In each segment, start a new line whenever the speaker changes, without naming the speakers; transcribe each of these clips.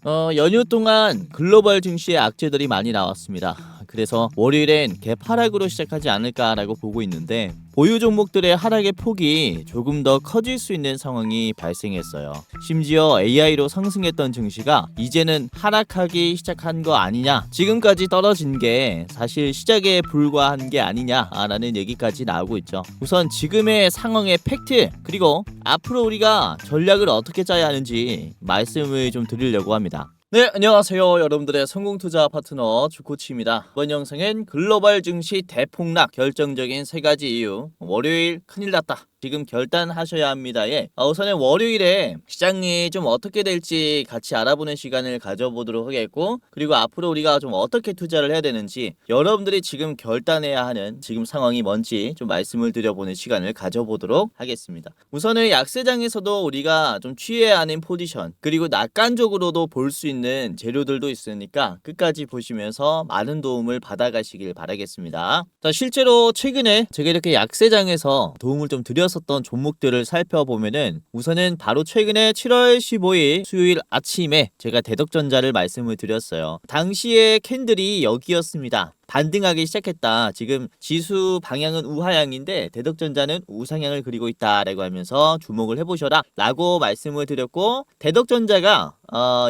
연휴 동안 글로벌 증시의 악재들이 많이 나왔습니다. 그래서 월요일엔 개파락으로 시작하지 않을까라고 보고 있는데 보유 종목들의 하락의 폭이 조금 더 커질 수 있는 상황이 발생했어요. 심지어 AI로 상승했던 증시가 이제는 하락하기 시작한 거 아니냐, 지금까지 떨어진 게 사실 시작에 불과한 게 아니냐라는 얘기까지 나오고 있죠. 우선 지금의 상황의 팩트, 그리고 앞으로 우리가 전략을 어떻게 짜야 하는지 말씀을 좀 드리려고 합니다. 네, 안녕하세요. 여러분들의 성공투자 파트너 주코치입니다. 이번 영상은 글로벌 증시 대폭락 결정적인 3가지 이유, 월요일 큰일 났다, 지금 결단하셔야 합니다에 우선은 월요일에 시장이 좀 어떻게 될지 같이 알아보는 시간을 가져보도록 하겠고, 그리고 앞으로 우리가 좀 어떻게 투자를 해야 되는지, 여러분들이 지금 결단해야 하는 지금 상황이 뭔지 좀 말씀을 드려보는 시간을 가져보도록 하겠습니다. 우선은 약세장에서도 우리가 좀 취해야 하는 포지션, 그리고 낙관적으로도 볼 수 있는 재료들도 있으니까 끝까지 보시면서 많은 도움을 받아가시길 바라겠습니다. 자, 실제로 최근에 제가 이렇게 약세장에서 도움을 좀 드렸었던 종목들을 살펴보면은, 우선은 바로 최근에 7월 15일 수요일 아침에 제가 대덕전자를 말씀을 드렸어요. 당시에 캔들이 여기였습니다. 반등하기 시작했다. 지금 지수 방향은 우하향인데 대덕전자는 우상향을 그리고 있다라고 하면서 주목을 해보셔라 라고 말씀을 드렸고, 대덕전자가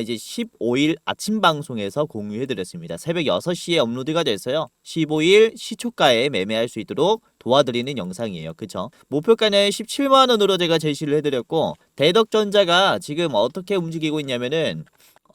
이제 15일 아침 방송에서 공유해드렸습니다. 새벽 6시에 업로드가 됐어요. 15일 시초가에 매매할 수 있도록 도와드리는 영상이에요. 그쵸? 목표가는 17만원으로 제가 제시를 해드렸고, 대덕전자가 지금 어떻게 움직이고 있냐면은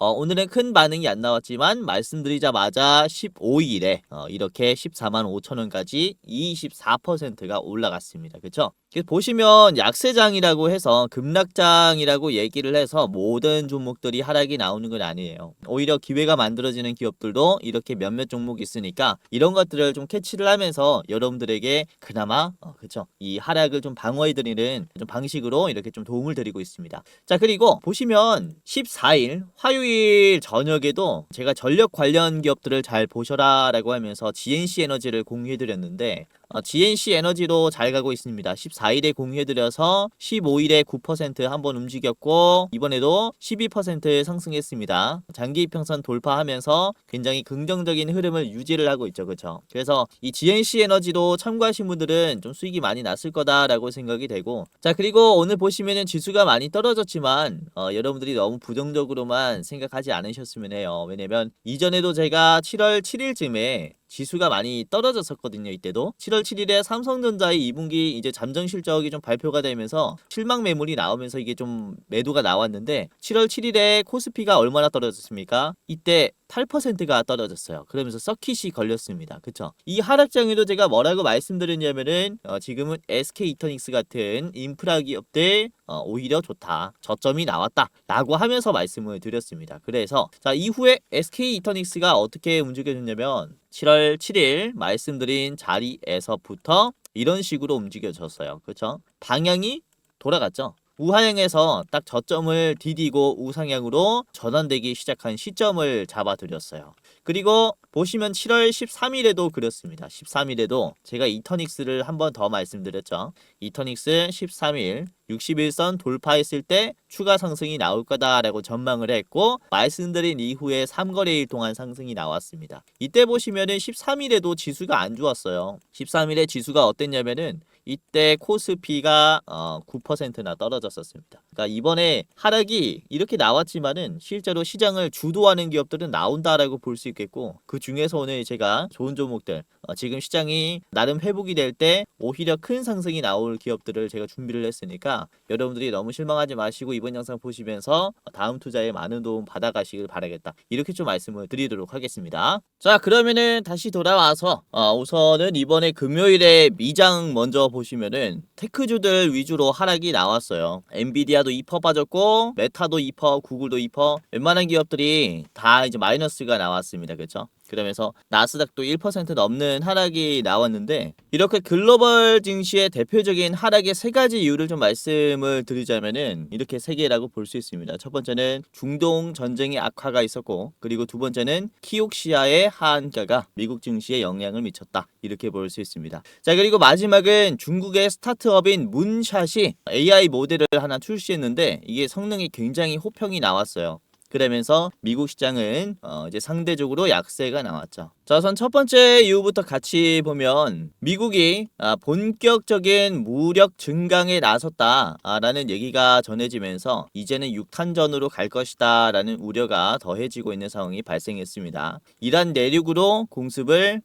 오늘은 큰 반응이 안 나왔지만 말씀드리자마자 15일에 이렇게 14만 5천원까지 24%가 올라갔습니다. 그쵸? 보시면 약세장이라고 해서 급락장이라고 얘기를 해서 모든 종목들이 하락이 나오는 건 아니에요. 오히려 기회가 만들어지는 기업들도 이렇게 몇몇 종목이 있으니까 이런 것들을 좀 캐치를 하면서 여러분들에게 그나마 그쵸, 이 하락을 좀 방어해드리는 좀 방식으로 이렇게 좀 도움을 드리고 있습니다. 자, 그리고 보시면 14일 화요일 저녁에도 제가 전력 관련 기업들을 잘 보셔라 라고 하면서 GNC 에너지를 공유해드렸는데, GNC 에너지도 잘 가고 있습니다. 14일에 공유해드려서 15일에 9% 한번 움직였고, 이번에도 12% 상승했습니다. 장기 이평선 돌파하면서 굉장히 긍정적인 흐름을 유지를 하고 있죠. 그쵸? 그래서 이 GNC 에너지도 참고하신 분들은 좀 수익이 많이 났을 거다라고 생각이 되고, 자, 그리고 오늘 보시면은 지수가 많이 떨어졌지만 여러분들이 너무 부정적으로만 생각하지 않으셨으면 해요. 왜냐면 이전에도 제가 7월 7일쯤에 지수가 많이 떨어졌었거든요. 이때도 7월 7일에 삼성전자의 2분기 이제 잠정 실적이 좀 발표가 되면서 실망 매물이 나오면서 이게 좀 매도가 나왔는데, 7월 7일에 코스피가 얼마나 떨어졌습니까? 이때 8%가 떨어졌어요. 그러면서 서킷이 걸렸습니다. 그쵸? 이 하락장에도 제가 뭐라고 말씀드렸냐면은 지금은 SK이터닉스 같은 인프라 기업들 오히려 좋다, 저점이 나왔다 라고 하면서 말씀을 드렸습니다. 그래서 자, 이후에 SK이터닉스가 어떻게 움직여줬냐면 7월 7일 말씀드린 자리에서부터 이런 식으로 움직여졌어요. 그쵸? 방향이 돌아갔죠. 우하향에서 딱 저점을 디디고 우상향으로 전환되기 시작한 시점을 잡아드렸어요. 그리고 보시면 7월 13일에도 그렇습니다. 13일에도 제가 이터닉스를 한 번 더 말씀드렸죠. 이터닉스 13일 61선 돌파했을 때 추가 상승이 나올 거다라고 전망을 했고, 말씀드린 이후에 3거래일 동안 상승이 나왔습니다. 이때 보시면은 13일에도 지수가 안 좋았어요. 13일에 지수가 어땠냐면은 이때 코스피가 9%나 떨어졌었습니다. 그러니까 이번에 하락이 이렇게 나왔지만은 실제로 시장을 주도하는 기업들은 나온다라고 볼 수 있겠고, 그 중에서 오늘 제가 좋은 종목들 지금 시장이 나름 회복이 될 때 오히려 큰 상승이 나올 기업들을 제가 준비를 했으니까 여러분들이 너무 실망하지 마시고 이번 영상 보시면서 다음 투자에 많은 도움 받아가시길 바라겠다, 이렇게 좀 말씀을 드리도록 하겠습니다. 자, 그러면은 다시 돌아와서 우선은 이번에 금요일에 미장 먼저 보시면은 테크주들 위주로 하락이 나왔어요. 엔비디아도 2% 빠졌고, 메타도 2%, 구글도 2%, 웬만한 기업들이 다 이제 마이너스가 나왔습니다. 그렇죠? 그러면서 나스닥도 1% 넘는 하락이 나왔는데, 이렇게 글로벌 증시의 대표적인 하락의 3가지 이유를 좀 말씀을 드리자면은 이렇게 3개라고 볼 수 있습니다. 첫 번째는 중동 전쟁의 악화가 있었고, 그리고 두 번째는 키옥시아의 하한가가 미국 증시에 영향을 미쳤다, 이렇게 볼 수 있습니다. 자, 그리고 마지막은 중국의 스타트업인 문샷이 AI 모델을 하나 출시했는데 이게 성능이 굉장히 호평이 나왔어요. 그러면서 미국 시장은 이제 상대적으로 약세가 나왔죠. 자, 우선 첫 번째 이유부터 같이 보면 미국이 본격적인 무력 증강에 나섰다라는 얘기가 전해지면서 이제는 육탄전으로 갈 것이다라는 우려가 더해지고 있는 상황이 발생했습니다. 이란 내륙으로 공습을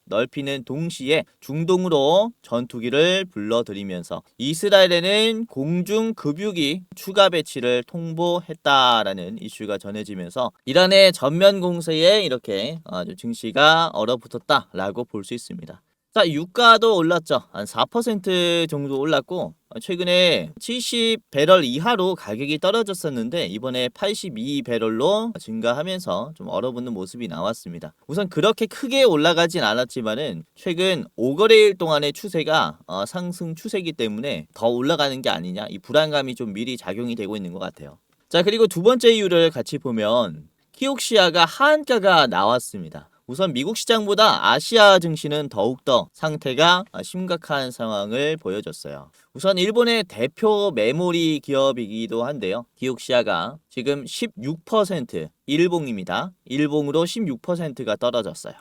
넓히는 동시에 중동으로 전투기를 불러들이면서 이스라엘에는 공중 급유기 추가 배치를 통보했다라는 이슈가 전해지면서 이란의 전면 공세에 이렇게 아주 증시가 얼어붙었다라고 볼 수 있습니다. 자, 유가도 올랐죠. 한 4% 정도 올랐고 최근에 70배럴 이하로 가격이 떨어졌었는데 이번에 82배럴로 증가하면서 좀 얼어붙는 모습이 나왔습니다. 우선 그렇게 크게 올라가진 않았지만은 최근 5거래일 동안의 추세가 상승 추세이기 때문에 더 올라가는 게 아니냐, 이 불안감이 좀 미리 작용이 되고 있는 것 같아요. 자, 그리고 두 번째 이유를 같이 보면 키옥시아가 하한가가 나왔습니다. 우선 미국 시장보다 아시아 증시는 더욱더 상태가 심각한 상황을 보여줬어요. 우선 일본의 대표 메모리 기업이기도 한데요. 키옥시아가 지금 16% 일봉입니다. 일봉으로 16%가 떨어졌어요.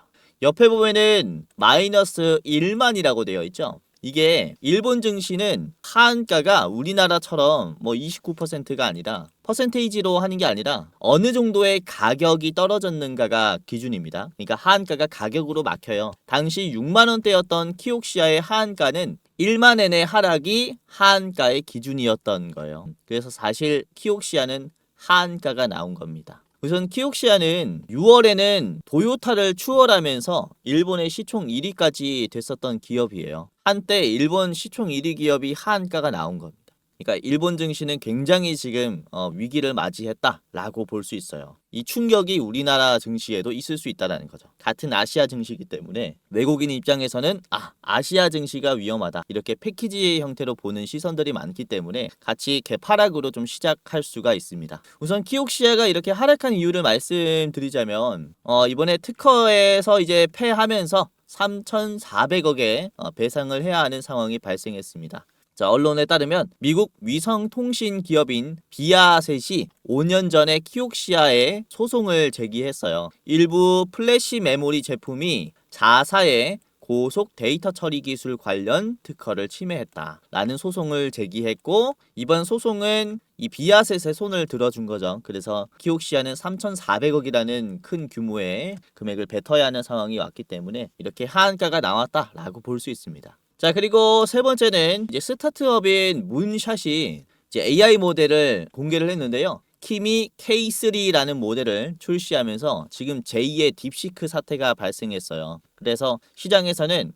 옆에 보면은 마이너스 1만이라고 되어 있죠. 이게 일본 증시는 하한가가 우리나라처럼 뭐 29%가 아니라 퍼센테이지로 하는 게 아니라 어느 정도의 가격이 떨어졌는가가 기준입니다. 그러니까 하한가가 가격으로 막혀요. 당시 6만 원대였던 키옥시아의 하한가는 1만 엔의 하락이 하한가의 기준이었던 거예요. 그래서 사실 키옥시아는 하한가가 나온 겁니다. 우선 키옥시아는 6월에는 도요타를 추월하면서 일본의 시총 1위까지 됐었던 기업이에요. 한때 일본 시총 1위 기업이 하한가가 나온 겁니다. 그러니까 일본 증시는 굉장히 지금 위기를 맞이했다라고 볼 수 있어요. 이 충격이 우리나라 증시에도 있을 수 있다는 거죠. 같은 아시아 증시이기 때문에 외국인 입장에서는 아시아 증시가 위험하다, 이렇게 패키지 형태로 보는 시선들이 많기 때문에 같이 개파락으로 좀 시작할 수가 있습니다. 우선 키옥시아가 이렇게 하락한 이유를 말씀드리자면 이번에 특허에서 이제 패하면서 3,400억의 배상을 해야 하는 상황이 발생했습니다. 자, 언론에 따르면 미국 위성통신 기업인 비아셋이 5년 전에 키옥시아에 소송을 제기했어요. 일부 플래시 메모리 제품이 자사의 고속 데이터 처리 기술 관련 특허를 침해했다라는 소송을 제기했고, 이번 소송은 이 비아셋의 손을 들어준 거죠. 그래서 키옥시아는 3,400억이라는 큰 규모의 금액을 뱉어야 하는 상황이 왔기 때문에 이렇게 하한가가 나왔다라고 볼 수 있습니다. 자, 그리고 세 번째는 이제 스타트업인 문샷이 이제 AI 모델을 공개를 했는데요. 키미 K3라는 모델을 출시하면서 지금 제2의 딥시크 사태가 발생했어요. 그래서 시장에서는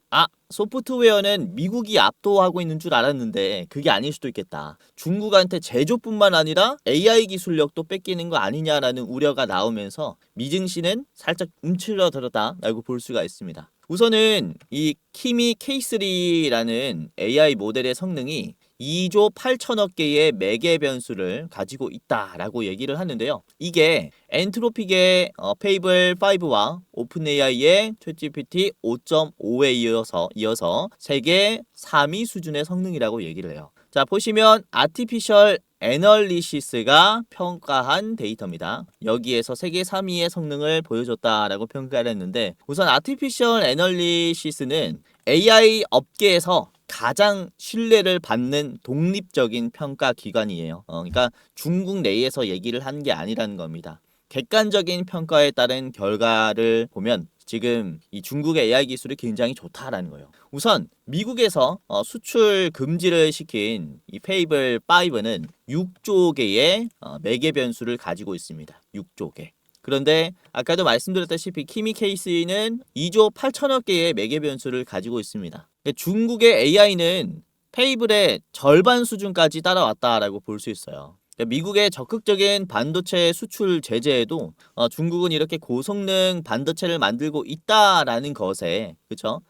소프트웨어는 미국이 압도하고 있는 줄 알았는데 그게 아닐 수도 있겠다. 중국한테 제조뿐만 아니라 AI 기술력도 뺏기는 거 아니냐라는 우려가 나오면서 미증시는 살짝 움츠러들었다라고 볼 수가 있습니다. 우선은 이 키미 K3라는 AI 모델의 성능이 2조 8천억 개의 매개 변수를 가지고 있다라고 얘기를 하는데요. 이게 엔트로픽의 페이블 5와 오픈 AI의 챗GPT 5.5에 이어서 세계 3위 수준의 성능이라고 얘기를 해요. 자, 보시면 아티피셜 애널리시스가 평가한 데이터입니다. 여기에서 세계 3위의 성능을 보여줬다라고 평가를 했는데, 우선 아티피셜 애널리시스는 AI 업계에서 가장 신뢰를 받는 독립적인 평가 기관이에요. 그러니까 중국 내에서 얘기를 한 게 아니라는 겁니다. 객관적인 평가에 따른 결과를 보면 지금 이 중국의 AI 기술이 굉장히 좋다라는 거예요. 우선 미국에서 수출 금지를 시킨 이 페이블 5는 6조 개의 매개 변수를 가지고 있습니다. 6조 개. 그런데 아까도 말씀드렸다시피 키미 케이스는 2조 8천억 개의 매개 변수를 가지고 있습니다. 중국의 AI는 페이블의 절반 수준까지 따라왔다라고 볼 수 있어요. 미국의 적극적인 반도체 수출 제재에도 중국은 이렇게 고성능 반도체를 만들고 있다라는 것에, 그렇죠?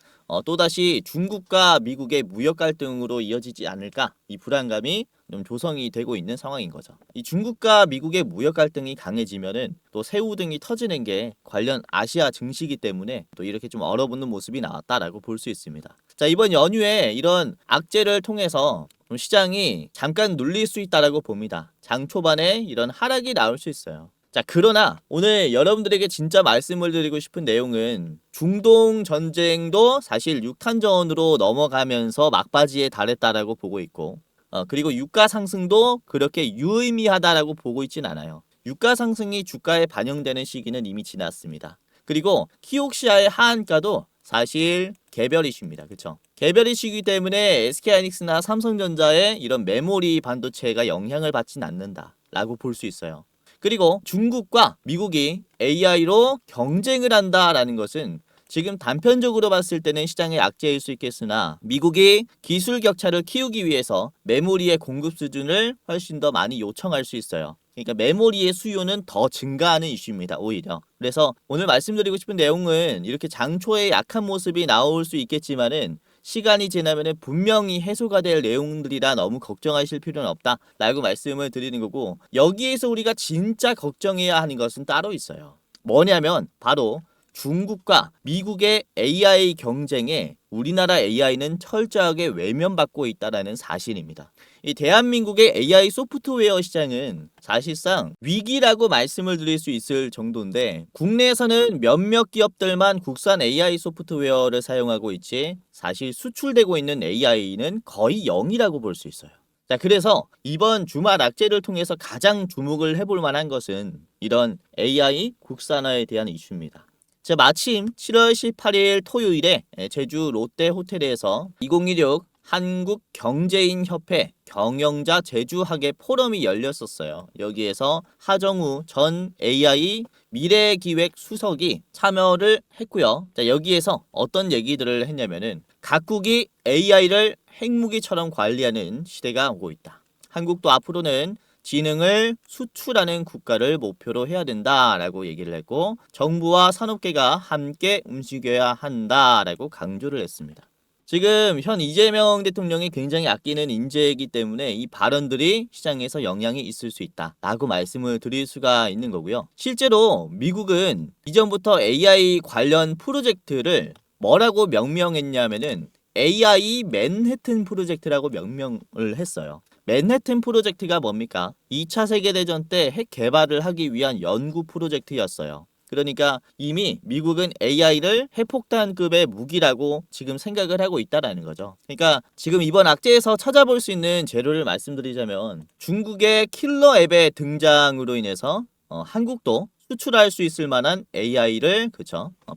또다시 중국과 미국의 무역 갈등으로 이어지지 않을까, 이 불안감이 좀 조성이 되고 있는 상황인 거죠. 이 중국과 미국의 무역 갈등이 강해지면은 또 새우 등이 터지는 게 관련 아시아 증시이기 때문에 또 이렇게 좀 얼어붙는 모습이 나왔다라고 볼 수 있습니다. 자, 이번 연휴에 이런 악재를 통해서 좀 시장이 잠깐 눌릴 수 있다라고 봅니다. 장 초반에 이런 하락이 나올 수 있어요. 자, 그러나 오늘 여러분들에게 진짜 말씀을 드리고 싶은 내용은 중동 전쟁도 사실 6탄전으로 넘어가면서 막바지에 달했다라고 보고 있고 그리고 유가 상승도 그렇게 유의미하다라고 보고 있진 않아요. 유가 상승이 주가에 반영되는 시기는 이미 지났습니다. 그리고 키옥시아의 하한가도 사실 개별 이슈입니다. 그렇죠? 개별 이슈이기 때문에 SK하이닉스나 삼성전자의 이런 메모리 반도체가 영향을 받진 않는다라고 볼 수 있어요. 그리고 중국과 미국이 AI로 경쟁을 한다라는 것은 지금 단편적으로 봤을 때는 시장의 악재일 수 있겠으나 미국이 기술 격차를 키우기 위해서 메모리의 공급 수준을 훨씬 더 많이 요청할 수 있어요. 그러니까 메모리의 수요는 더 증가하는 이슈입니다. 오히려. 그래서 오늘 말씀드리고 싶은 내용은 이렇게 장초에 약한 모습이 나올 수 있겠지만은 시간이 지나면 분명히 해소가 될 내용들이라 너무 걱정하실 필요는 없다라고 말씀을 드리는 거고, 여기에서 우리가 진짜 걱정해야 하는 것은 따로 있어요. 뭐냐면 바로 중국과 미국의 AI 경쟁에 우리나라 AI는 철저하게 외면받고 있다는 사실입니다. 이 대한민국의 AI 소프트웨어 시장은 사실상 위기라고 말씀을 드릴 수 있을 정도인데, 국내에서는 몇몇 기업들만 국산 AI 소프트웨어를 사용하고 있지 사실 수출되고 있는 AI는 거의 0이라고 볼 수 있어요. 자, 그래서 이번 주말 악재를 통해서 가장 주목을 해볼 만한 것은 이런 AI 국산화에 대한 이슈입니다. 자, 마침 7월 18일 토요일에 제주 롯데 호텔에서 2016 한국경제인협회 경영자 제주학예 포럼이 열렸었어요. 여기에서 하정우 전 AI 미래기획 수석이 참여를 했고요. 자, 여기에서 어떤 얘기들을 했냐면은 각국이 AI를 핵무기처럼 관리하는 시대가 오고 있다. 한국도 앞으로는 지능을 수출하는 국가를 목표로 해야 된다라고 얘기를 했고, 정부와 산업계가 함께 움직여야 한다라고 강조를 했습니다. 지금 현 이재명 대통령이 굉장히 아끼는 인재이기 때문에 이 발언들이 시장에서 영향이 있을 수 있다라고 말씀을 드릴 수가 있는 거고요. 실제로 미국은 이전부터 AI 관련 프로젝트를 뭐라고 명명했냐면은 AI 맨해튼 프로젝트라고 명명을 했어요. 맨해튼 프로젝트가 뭡니까? 2차 세계대전 때 핵 개발을 하기 위한 연구 프로젝트였어요. 그러니까 이미 미국은 AI를 핵폭탄급의 무기라고 지금 생각을 하고 있다라는 거죠. 그러니까 지금 이번 악재에서 찾아볼 수 있는 재료를 말씀드리자면 중국의 킬러 앱의 등장으로 인해서 한국도 수출할 수 있을 만한 AI를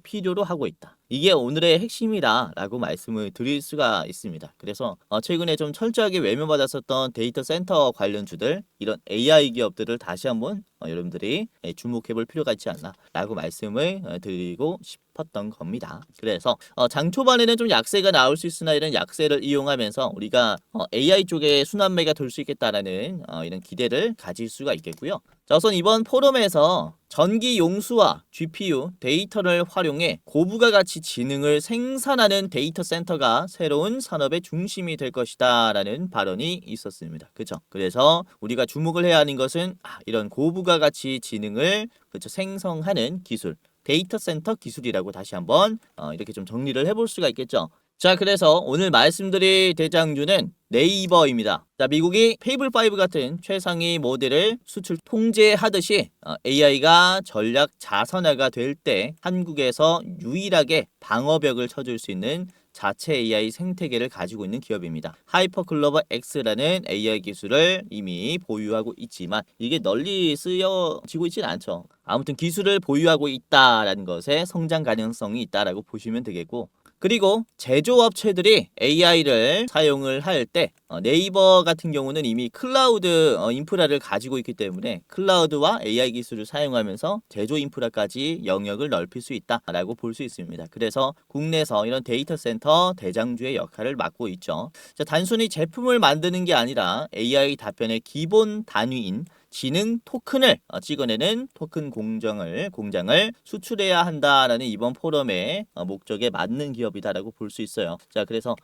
필요로 하고 있다. 이게 오늘의 핵심이다라고 말씀을 드릴 수가 있습니다. 그래서 최근에 좀 철저하게 외면받았었던 데이터 센터 관련주들, 이런 AI 기업들을 다시 한번 여러분들이 주목해 볼 필요가 있지 않나라고 말씀을 드리고 싶었던 겁니다. 그래서 장 초반에는 좀 약세가 나올 수 있으나 이런 약세를 이용하면서 우리가 AI 쪽에 순환매가 돌 수 있겠다라는 이런 기대를 가질 수가 있겠고요. 자, 우선 이번 포럼에서 전기 용수와 GPU, 데이터를 활용해 고부가 가치 지능을 생산하는 데이터 센터가 새로운 산업의 중심이 될 것이다 라는 발언이 있었습니다. 그렇죠? 그래서 우리가 주목을 해야 하는 것은 이런 고부가 가치 지능을 생성하는 기술, 데이터 센터 기술이라고 다시 한번 이렇게 좀 정리를 해볼 수가 있겠죠. 자, 그래서 오늘 말씀드릴 대장주는 네이버입니다. 자, 미국이 페이블5 같은 최상위 모델을 수출 통제하듯이 AI가 전략 자선화가 될 때 한국에서 유일하게 방어벽을 쳐줄 수 있는 자체 AI 생태계를 가지고 있는 기업입니다. 하이퍼클로버 X라는 AI 기술을 이미 보유하고 있지만 이게 널리 쓰여지고 있지는 않죠. 아무튼 기술을 보유하고 있다라는 것에 성장 가능성이 있다라고 보시면 되겠고, 그리고 제조업체들이 AI를 사용을 할 때 네이버 같은 경우는 이미 클라우드 인프라를 가지고 있기 때문에 클라우드와 AI 기술을 사용하면서 제조 인프라까지 영역을 넓힐 수 있다라고 볼 수 있습니다. 그래서 국내에서 이런 데이터 센터 대장주의 역할을 맡고 있죠. 자, 단순히 제품을 만드는 게 아니라 AI 답변의 기본 단위인 지능 토큰을 찍어내는 토큰 공장을 수출해야 한다라는 이번 포럼의 목적에 맞는 기업이다라고 볼 수 있어요. 자, 그래서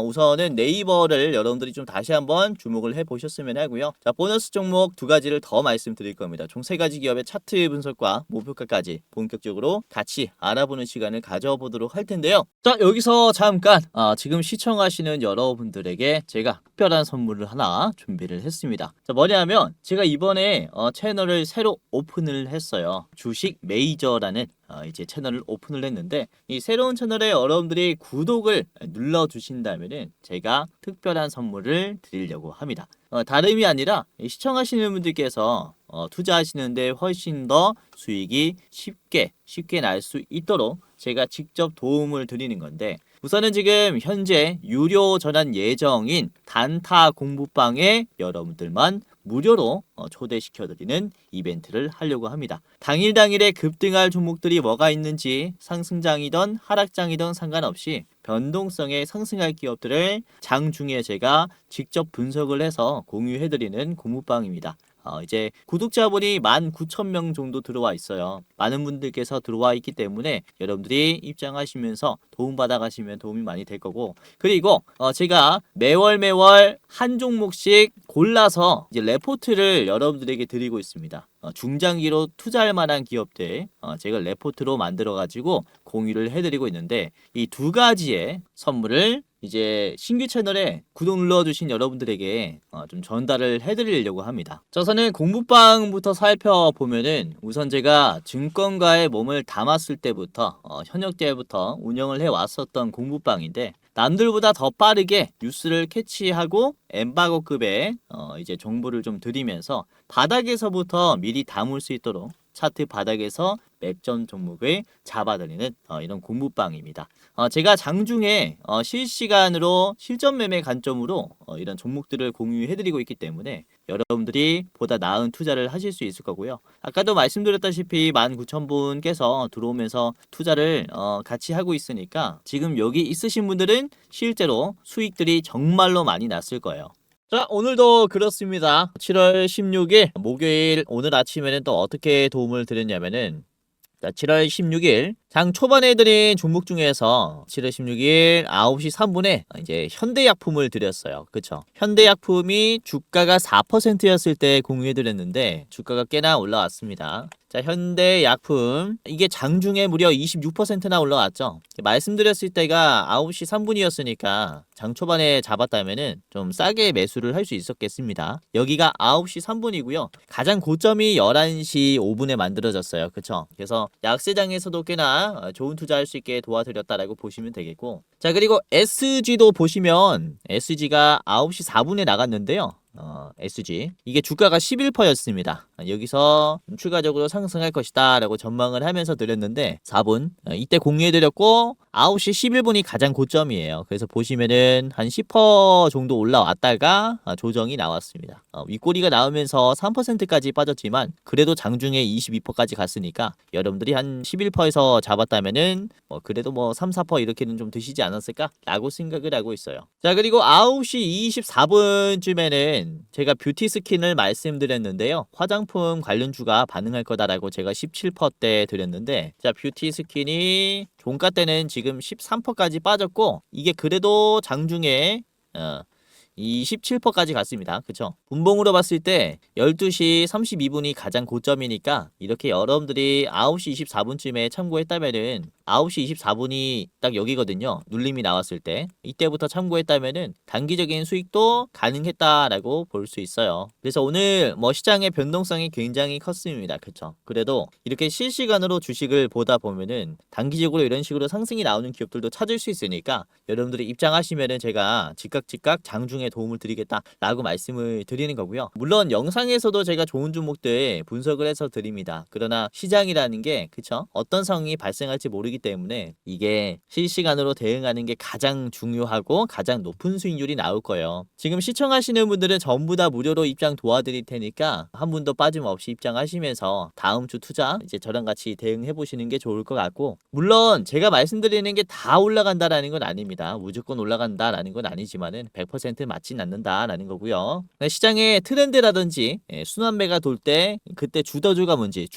우선은 네이버를 여러분들이 좀 다시 한번 주목을 해보셨으면 하고요. 자, 보너스 종목 두 가지를 더 말씀드릴 겁니다. 총 세 가지 기업의 차트 분석과 목표가까지 본격적으로 같이 알아보는 시간을 가져보도록 할 텐데요. 자, 여기서 잠깐 지금 시청하시는 여러분들에게 제가 특별한 선물을 하나 준비를 했습니다. 자, 뭐냐면 제가 이번에 이번에 채널을 새로 오픈을 했어요. 주식 메이저라는 이제 채널을 오픈을 했는데, 이 새로운 채널에 여러분들이 구독을 눌러 주신다면은 제가 특별한 선물을 드리려고 합니다. 다름이 아니라 시청하시는 분들께서 투자하시는데 훨씬 더 수익이 쉽게 날 수 있도록 제가 직접 도움을 드리는 건데, 우선은 지금 현재 유료 전환 예정인 단타 공부방에 여러분들만 무료로 초대시켜드리는 이벤트를 하려고 합니다. 당일에 급등할 종목들이 뭐가 있는지, 상승장이든 하락장이든 상관없이 변동성에 상승할 기업들을 장중에 제가 직접 분석을 해서 공유해드리는 공부방입니다. 이제 구독자분이 19,000명 정도 들어와 있어요. 많은 분들께서 들어와 있기 때문에 여러분들이 입장하시면서 도움받아 가시면 도움이 많이 될 거고, 그리고 제가 매월 한 종목씩 골라서 이제 레포트를 여러분들에게 드리고 있습니다. 중장기로 투자할 만한 기업들 제가 레포트로 만들어 가지고 공유를 해드리고 있는데, 이 두 가지의 선물을 이제 신규 채널에 구독 눌러주신 여러분들에게 좀 전달을 해드리려고 합니다. 우선은 공부방부터 살펴보면은, 우선 제가 증권가에 몸을 담았을 때부터 현역 때부터 운영을 해왔었던 공부방인데, 남들보다 더 빠르게 뉴스를 캐치하고 엠바고급의 이제 정보를 좀 드리면서 바닥에서부터 미리 담을 수 있도록 차트 바닥에서 맥점 종목을 잡아드리는 이런 공부방입니다. 제가 장중에 실시간으로 실전 매매 관점으로 이런 종목들을 공유해드리고 있기 때문에 여러분들이 보다 나은 투자를 하실 수 있을 거고요. 아까도 말씀드렸다시피 19,000분께서 들어오면서 투자를 같이 하고 있으니까 지금 여기 있으신 분들은 실제로 수익들이 정말로 많이 났을 거예요. 자, 오늘도 그렇습니다. 7월 16일 목요일, 오늘 아침에는 또 어떻게 도움을 드렸냐면은, 자, 7월 16일 장 초반에 드린 종목 중에서 7월 16일 9시 3분에 이제 현대약품을 드렸어요. 그쵸? 현대약품이 주가가 4%였을 때 공유해 드렸는데 주가가 꽤나 올라왔습니다. 자, 현대약품 이게 장중에 무려 26%나 올라왔죠. 말씀드렸을 때가 9시 3분이었으니까 장 초반에 잡았다면은 좀 싸게 매수를 할 수 있었겠습니다. 여기가 9시 3분이고요. 가장 고점이 11시 5분에 만들어졌어요. 그쵸? 그래서 약세장에서도 꽤나 좋은 투자할 수 있게 도와드렸다라고 보시면 되겠고, 자, 그리고 SG도 보시면 SG가 9시 4분에 나갔는데요. SG 이게 주가가 11%였습니다. 여기서 추가적으로 상승할 것이다 라고 전망을 하면서 드렸는데 4분 이때 공유해드렸고, 9시 11분이 가장 고점이에요. 그래서 보시면은 한 10% 정도 올라왔다가 조정이 나왔습니다. 윗꼬리가 나오면서 3%까지 빠졌지만 그래도 장중에 22%까지 갔으니까 여러분들이 한 11%에서 잡았다면은 그래도 3, 4% 이렇게는 좀 드시지 않았을까 라고 생각을 하고 있어요. 자, 그리고 9시 24분쯤에는 제가 뷰티 스킨을 말씀드렸는데요. 화장품 관련주가 반응할 거다라고 제가 17%대 드렸는데, 자, 뷰티 스킨이 종가 때는 지금 13%까지 빠졌고, 이게 그래도 장중에 이 17%까지 갔습니다. 그쵸? 분봉으로 봤을 때 12시 32분이 가장 고점이니까 이렇게 여러분들이 9시 24분쯤에 참고했다면은 9시 24분이 딱 여기거든요. 눌림이 나왔을 때 이때부터 참고했다면은 단기적인 수익도 가능했다라고 볼 수 있어요. 그래서 오늘 시장의 변동성이 굉장히 컸습니다. 그쵸? 그래도 이렇게 실시간으로 주식을 보다 보면은 단기적으로 이런 식으로 상승이 나오는 기업들도 찾을 수 있으니까 여러분들이 입장하시면은 제가 즉각 장중에 도움을 드리겠다라고 말씀을 드리는 거고요. 물론 영상에서도 제가 좋은 종목들 분석을 해서 드립니다. 그러나 시장이라는 게 그쵸? 어떤 상황이 발생할지 모르기 때문에 이게 실시간으로 대응하는 게 가장 중요하고 가장 높은 수익률이 나올 거예요. 지금 시청하시는 분들은 전부 다 무료로 입장 도와드릴 테니까 한 분도 빠짐없이 입장하시면서 다음 주 투자 이제 저랑 같이 대응해 보시는 게 좋을 것 같고, 물론 제가 말씀드리는 게 다 올라간다라는 건 아닙니다. 무조건 올라간다라는 건 아니지만은 100% 맞진 않는다라는 거고요. 시장의 트렌드라든지 순환매가 돌 때 그때 주도주가 뭔지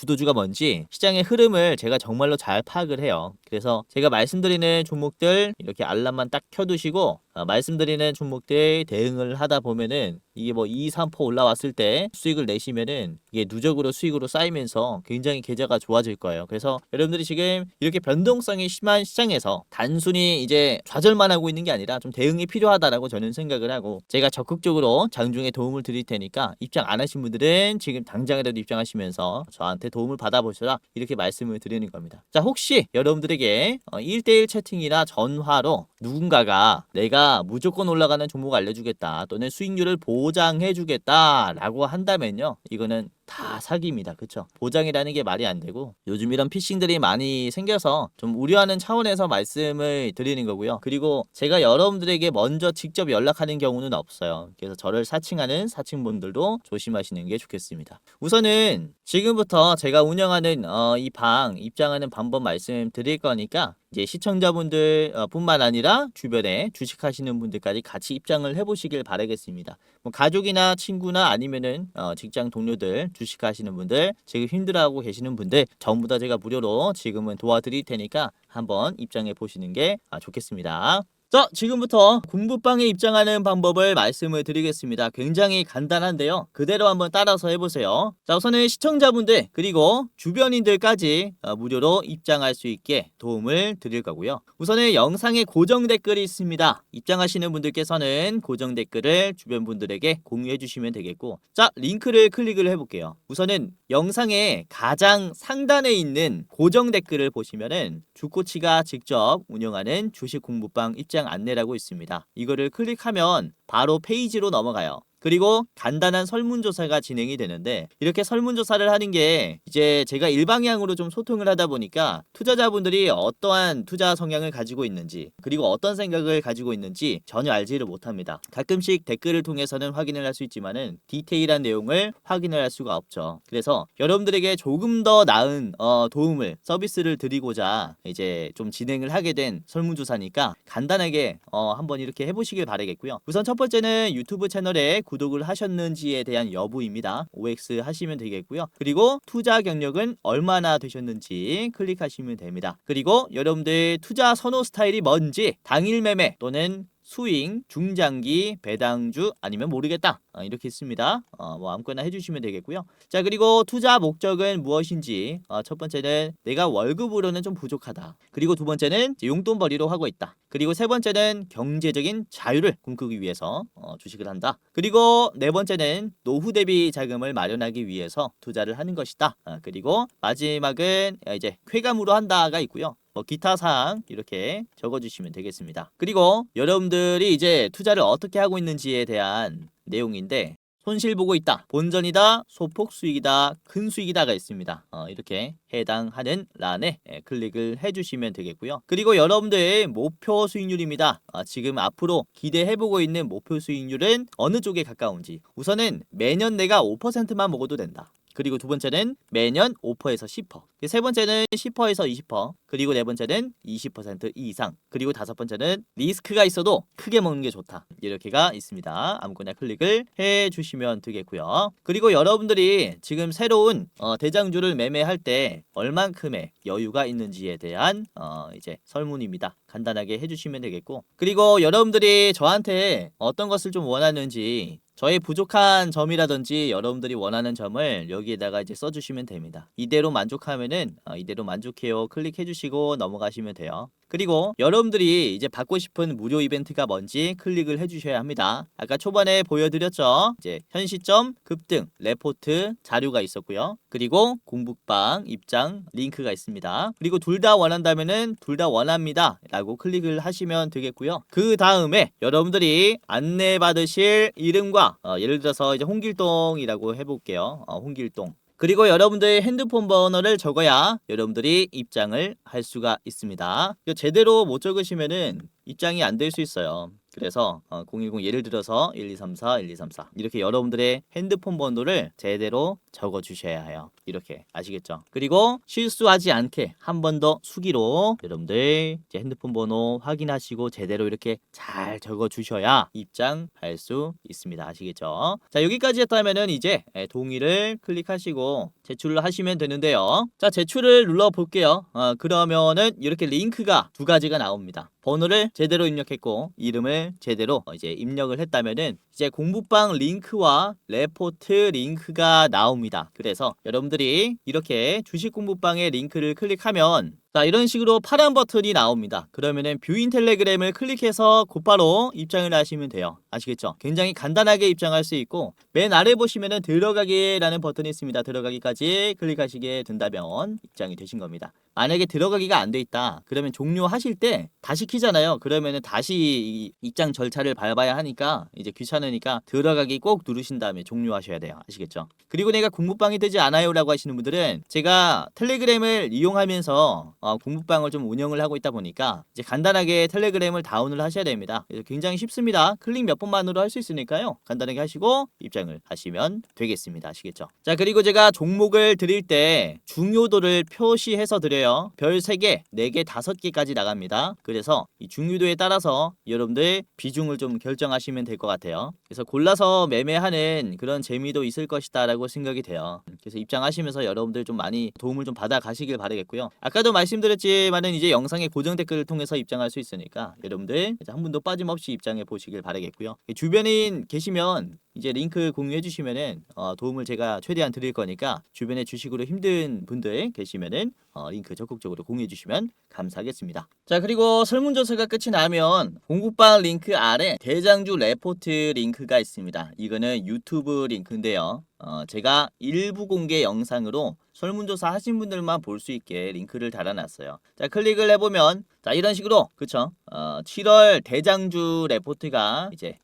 시장의 흐름을 제가 정말로 잘 파악을 해요. 그래서 제가 말씀드리는 종목들 이렇게 알람만 딱 켜두시고 말씀드리는 종목들 대응을 하다 보면은 이게 뭐 2, 3% 올라왔을 때 수익을 내시면은 이게 누적으로 수익으로 쌓이면서 굉장히 계좌가 좋아질 거예요. 그래서 여러분들이 지금 이렇게 변동성이 심한 시장에서 단순히 이제 좌절만 하고 있는 게 아니라 좀 대응이 필요하다라고 저는 생각을 하고, 제가 적극적으로 장중에 도움을 드릴 테니까 입장 안 하신 분들은 지금 당장이라도 입장하시면서 저한테 도움을 받아보시라, 이렇게 말씀을 드리는 겁니다. 자, 혹시 여러분들에게 1대1 채팅이나 전화로 누군가가 내가 무조건 올라가는 종목 알려주겠다 또는 수익률을 보장해주겠다 라고 한다면요, 이거는 다 사기입니다. 그쵸? 보장이라는 게 말이 안 되고, 요즘 이런 피싱들이 많이 생겨서 좀 우려하는 차원에서 말씀을 드리는 거고요. 그리고 제가 여러분들에게 먼저 직접 연락하는 경우는 없어요. 그래서 저를 사칭하는 사칭분들도 조심하시는 게 좋겠습니다. 우선은 지금부터 제가 운영하는 이 방 입장하는 방법 말씀드릴 거니까 이제 시청자분들 뿐만 아니라 주변에 주식하시는 분들까지 같이 입장을 해보시길 바라겠습니다. 뭐 가족이나 친구나 아니면은 직장 동료들, 주식하시는 분들, 지금 힘들어하고 계시는 분들 전부 다 제가 무료로 지금은 도와드릴 테니까 한번 입장해 보시는 게 좋겠습니다. 자, 지금부터 공부방에 입장하는 방법을 말씀을 드리겠습니다. 굉장히 간단한데요, 그대로 한번 따라서 해보세요. 자, 우선은 시청자분들 그리고 주변인들까지 무료로 입장할 수 있게 도움을 드릴 거고요. 우선은 영상에 고정 댓글이 있습니다. 입장하시는 분들께서는 고정 댓글을 주변 분들에게 공유해 주시면 되겠고, 자, 링크를 클릭을 해볼게요. 우선은 영상의 가장 상단에 있는 고정 댓글을 보시면은 주코치가 직접 운영하는 주식 공부방 입장 안내라고 있습니다. 이거를 클릭하면 바로 페이지로 넘어가요. 그리고 간단한 설문조사가 진행이 되는데, 이렇게 설문조사를 하는 게 이제 제가 일방향으로 좀 소통을 하다 보니까 투자자분들이 어떠한 투자 성향을 가지고 있는지, 그리고 어떤 생각을 가지고 있는지 전혀 알지를 못합니다. 가끔씩 댓글을 통해서는 확인을 할 수 있지만은 디테일한 내용을 확인을 할 수가 없죠. 그래서 여러분들에게 조금 더 나은 도움을, 서비스를 드리고자 이제 좀 진행을 하게 된 설문조사니까 간단하게 한번 이렇게 해보시길 바라겠고요. 우선 첫 번째는 유튜브 채널에 구독을 하셨는지에 대한 여부입니다. OX 하시면 되겠고요. 그리고 투자 경력은 얼마나 되셨는지 클릭하시면 됩니다. 그리고 여러분들 투자 선호 스타일이 뭔지, 당일 매매 또는 스윙, 중장기, 배당주 아니면 모르겠다, 이렇게 있습니다. 뭐 아무거나 해주시면 되겠고요. 자, 그리고 투자 목적은 무엇인지, 첫 번째는 내가 월급으로는 좀 부족하다. 그리고 두 번째는 용돈벌이로 하고 있다. 그리고 세 번째는 경제적인 자유를 꿈꾸기 위해서 주식을 한다. 그리고 네 번째는 노후 대비 자금을 마련하기 위해서 투자를 하는 것이다. 그리고 마지막은 이제 쾌감으로 한다가 있고요. 기타 사항 이렇게 적어주시면 되겠습니다. 그리고 여러분들이 이제 투자를 어떻게 하고 있는지에 대한 내용인데, 손실 보고 있다, 본전이다, 소폭 수익이다, 큰 수익이다가 있습니다. 이렇게 해당하는 란에 클릭을 해주시면 되겠고요. 그리고 여러분들의 목표 수익률입니다. 지금 앞으로 기대해보고 있는 목표 수익률은 어느 쪽에 가까운지. 우선은 매년 내가 5%만 먹어도 된다. 그리고 두 번째는 매년 5%에서 10%. 세 번째는 10%에서 20%. 그리고 네 번째는 20% 이상. 그리고 다섯 번째는 리스크가 있어도 크게 먹는 게 좋다. 이렇게가 있습니다. 아무거나 클릭을 해주시면 되겠고요. 그리고 여러분들이 지금 새로운 대장주를 매매할 때 얼만큼의 여유가 있는지에 대한 이제 설문입니다. 간단하게 해주시면 되겠고, 그리고 여러분들이 저한테 어떤 것을 좀 원하는지, 저의 부족한 점이라든지 여러분들이 원하는 점을 여기에다가 이제 써주시면 됩니다. 이대로 만족하면은 이대로 만족해요 클릭해 주시고 넘어가시면 돼요. 그리고 여러분들이 이제 받고 싶은 무료 이벤트가 뭔지 클릭을 해주셔야 합니다. 아까 초반에 보여드렸죠. 이제 현 시점, 급등, 레포트, 자료가 있었고요. 그리고 공부방 입장 링크가 있습니다. 그리고 둘 다 원한다면은 둘 다 원합니다 라고 클릭을 하시면 되겠고요. 그 다음에 여러분들이 안내받으실 이름과 예를 들어서 이제 홍길동이라고 해볼게요. 홍길동. 그리고 여러분들의 핸드폰 번호를 적어야 여러분들이 입장을 할 수가 있습니다. 제대로 못 적으시면은 입장이 안 될 수 있어요. 그래서 010 예를 들어서 1234 1234 이렇게 여러분들의 핸드폰 번호를 제대로 적어주셔야 해요. 이렇게 아시겠죠? 그리고 실수하지 않게 한 번 더 수기로 여러분들 이제 핸드폰 번호 확인하시고 제대로 이렇게 잘 적어주셔야 입장할 수 있습니다. 아시겠죠? 자, 여기까지 했다면은 이제 동의를 클릭하시고 제출을 하시면 되는데요. 자, 제출을 눌러 볼게요. 그러면은 이렇게 링크가 두 가지가 나옵니다. 번호를 제대로 입력했고 이름을 제대로 이제 입력을 했다면은 이제 공부방 링크와 레포트 링크가 나옵니다. 그래서 여러분들이 이렇게 주식 공부방의 링크를 클릭하면 자, 이런 식으로 파란 버튼이 나옵니다. 그러면은 뷰인 텔레그램을 클릭해서 곧바로 입장을 하시면 돼요. 아시겠죠? 굉장히 간단하게 입장할 수 있고 맨 아래 보시면은 들어가기라는 버튼이 있습니다. 들어가기까지 클릭하시게 된다면 입장이 되신 겁니다. 만약에 들어가기가 안 돼 있다. 그러면 종료하실 때 다시 키잖아요. 그러면은 다시 입장 절차를 밟아야 하니까 이제 귀찮으니까 들어가기 꼭 누르신 다음에 종료하셔야 돼요. 아시겠죠? 그리고 내가 공부방이 되지 않아요라고 하시는 분들은 제가 텔레그램을 이용하면서 공부방을 좀 운영을 하고 있다 보니까 이제 간단하게 텔레그램을 다운을 하셔야 됩니다. 그래서 굉장히 쉽습니다. 클릭 몇 번만으로 할 수 있으니까요. 간단하게 하시고 입장을 하시면 되겠습니다. 아시겠죠? 자, 그리고 제가 종목을 드릴 때 중요도를 표시해서 드려요. 별 3개, 4개, 5개까지 나갑니다. 그래서 이 중요도에 따라서 여러분들 비중을 좀 결정하시면 될 것 같아요. 그래서 골라서 매매하는 그런 재미도 있을 것이다 라고 생각이 돼요. 그래서 입장하시면서 여러분들 좀 많이 도움을 좀 받아 가시길 바라겠고요. 아까도 말씀드렸지만은 이제 영상의 고정 댓글을 통해서 입장할 수 있으니까 여러분들 한 분도 빠짐없이 입장해 보시길 바라겠고요. 주변인 계시면 이제 링크 공유해 주시면은 도움을 제가 최대한 드릴 거니까 주변에 주식으로 힘든 분들 계시면은 링크 적극적으로 공유해 주시면 감사하겠습니다. 자, 그리고 설문조사가 끝이 나면 공부방 링크 아래 대장주 레포트 링크가 있습니다. 이거는 유튜브 링크인데요. 제가 일부 공개 영상으로 설문조사 하신 분들만 볼 수 있게 링크를 달아놨어요. 자, 클릭을 해보면 자, 이런 식으로 그쵸? 7월 대장주 레포트가 이제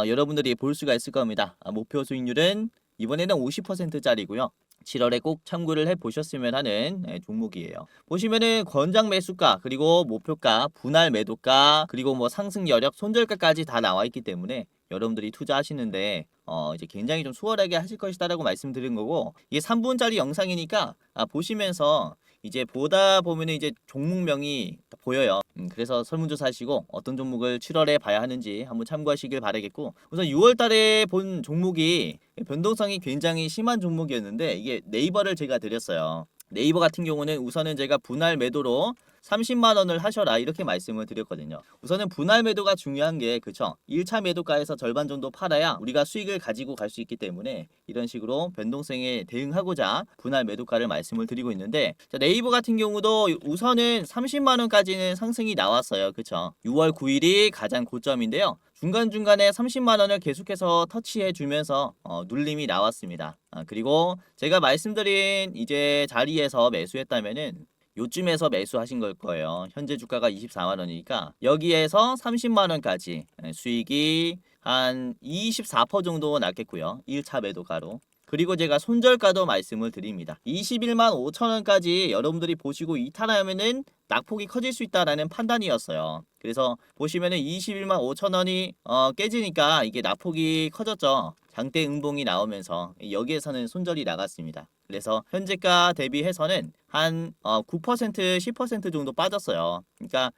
여러분들이 볼 수가 있을 겁니다. 목표 수익률은 이번에는 50%짜리고요. 7월에 꼭 참고를 해보셨으면 하는 종목이에요. 보시면은 권장 매수가 그리고 목표가 분할 매도가 그리고 뭐 상승 여력 손절가까지 다 나와 있기 때문에 여러분들이 투자하시는데 이제 굉장히 좀 수월하게 하실 것이다라고 말씀드린 거고 이게 3분짜리 영상이니까 보시면서 이제 보다 보면은 이제 종목명이 보여요. 그래서 설문조사 하시고 어떤 종목을 7월에 봐야 하는지 한번 참고하시길 바라겠고 우선 6월 달에 본 종목이 변동성이 굉장히 심한 종목이었는데 이게 네이버를 제가 드렸어요. 네이버 같은 경우는 우선은 제가 분할 매도로 30만 원을 하셔라 이렇게 말씀을 드렸거든요. 우선은 분할 매도가 중요한 게 그쵸? 1차 매도가에서 절반 정도 팔아야 우리가 수익을 가지고 갈 수 있기 때문에 이런 식으로 변동성에 대응하고자 분할 매도가를 말씀을 드리고 있는데 자, 네이버 같은 경우도 우선은 30만 원까지는 상승이 나왔어요. 그쵸? 6월 9일이 가장 고점인데요. 중간중간에 30만 원을 계속해서 터치해 주면서 눌림이 나왔습니다. 그리고 제가 말씀드린 이제 자리에서 매수했다면은 요쯤에서 매수하신 걸 거예요. 현재 주가가 24만 원이니까 여기에서 30만 원까지 수익이 한 24% 정도 났겠고요. 1차 매도가로. 그리고 제가 손절가도 말씀을 드립니다. 21만 5천 원까지 여러분들이 보시고 이탈하면은 낙폭이 커질 수 있다라는 판단이었어요. 그래서 보시면은 21만 5천 원이 깨지니까 이게 낙폭이 커졌죠. 장대 응봉이 나오면서 여기에서는 손절이 나갔습니다. 그래서 현재가 대비해서는 한 9% 10% 정도 빠졌어요. 그러니까